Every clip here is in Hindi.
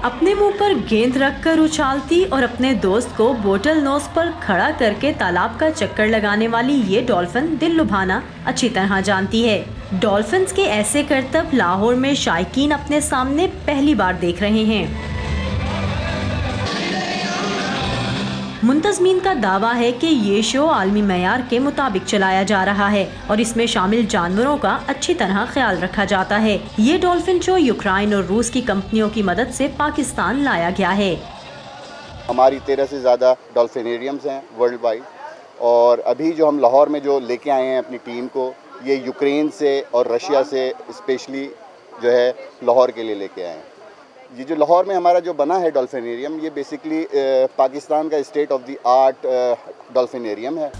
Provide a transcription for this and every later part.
अपने मुंह पर गेंद रखकर उछालती और अपने दोस्त को बोतल नोज पर खड़ा करके तालाब का चक्कर लगाने वाली ये डॉल्फिन दिल लुभाना अच्छी तरह जानती है। डॉल्फिन्स के ऐसे करतब लाहौर में शायकीन अपने सामने पहली बार देख रहे हैं। मुंतजमीन का दावा है कि ये शो आलमी मयार के मुताबिक चलाया जा रहा है और इसमें शामिल जानवरों का अच्छी तरह ख्याल रखा जाता है। ये डॉल्फिन शो यूक्रेन और रूस की कंपनियों की मदद से पाकिस्तान लाया गया है। हमारी 13 से ज़्यादा डॉल्फिनेरियम्स हैं वर्ल्ड वाइड, और अभी जो हम लाहौर में जो लेके आए हैं अपनी टीम को, ये यूक्रेन से और रशिया से स्पेशली जो है लाहौर के लिए लेके आए हैं। ये जो लाहौर में हमारा जो बना है डॉल्फिनेरियम, ये बेसिकली पाकिस्तान का स्टेट ऑफ द आर्ट डॉल्फिनेरियम है।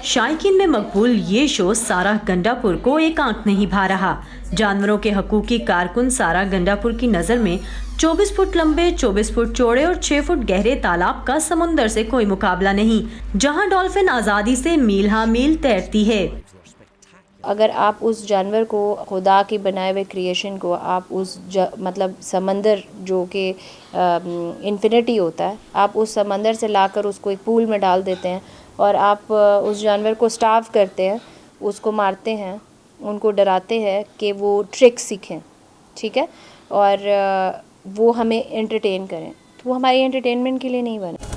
शायकीन में मकबूल ये शो सारा गंडापुर को एक आंख नहीं भा रहा। जानवरों के हकूक की कारकुन सारा गंडापुर की नज़र में 24 फुट लंबे, 24 फुट चौड़े और 6 फुट गहरे तालाब का समुंदर से कोई मुकाबला नहीं, जहां डॉल्फिन आज़ादी से मील हा मील तैरती है। अगर आप उस जानवर को, खुदा की बनाए हुए क्रिएशन को, आप उस मतलब समंदर जो कि इन्फिनिटी होता है, आप उस समंदर से लाकर उसको एक पूल में डाल देते हैं और आप उस जानवर को स्टार्व करते हैं, उसको मारते हैं, उनको डराते हैं कि वो ट्रिक सीखें, ठीक है, और वो हमें एंटरटेन करें, तो वो हमारी एंटरटेनमेंट के लिए नहीं बने।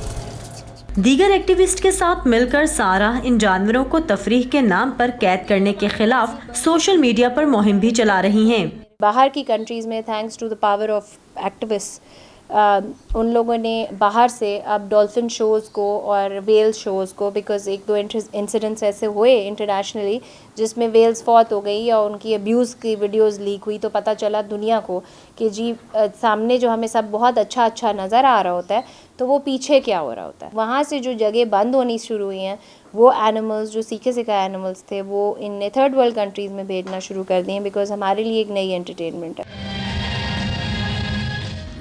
दीगर एक्टिविस्ट के साथ मिलकर सारा इन जानवरों को तफरीह के नाम पर कैद करने के खिलाफ सोशल मीडिया पर मुहिम भी चला रही हैं। बाहर की कंट्रीज़ में thanks to the power of activist उन लोगों ने बाहर से अब डॉल्फिन शोज़ को और वेल शोज़ को, बिकॉज़ एक दो इंसिडेंट्स ऐसे हुए इंटरनेशनली जिसमें वेल्स फौत हो गई या उनकी अब्यूज़ की वीडियोस लीक हुई, तो पता चला दुनिया को कि जी सामने जो हमें सब बहुत अच्छा नज़र आ रहा होता है, तो वो पीछे क्या हो रहा होता है। वहाँ से जो जगह बंद होनी शुरू हुई हैं, वो एनिमल्स जो सीखे सिखाए एनिमल्स थे वो इन थर्ड वर्ल्ड कंट्रीज़ में भेजना शुरू कर दिए, बिकॉज़ हमारे लिए एक नई एंटरटेनमेंट है।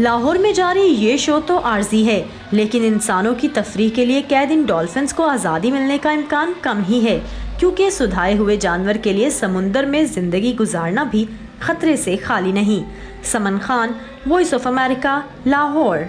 लाहौर में जारी ये शो तो आर्जी है, लेकिन इंसानों की तफरीह के लिए कैद इन डॉल्फिन्स को आज़ादी मिलने का इम्कान कम ही है, क्योंकि सुधाए हुए जानवर के लिए समुंदर में जिंदगी गुजारना भी खतरे से खाली नहीं। Saman Khan, Voice of America, Lahore.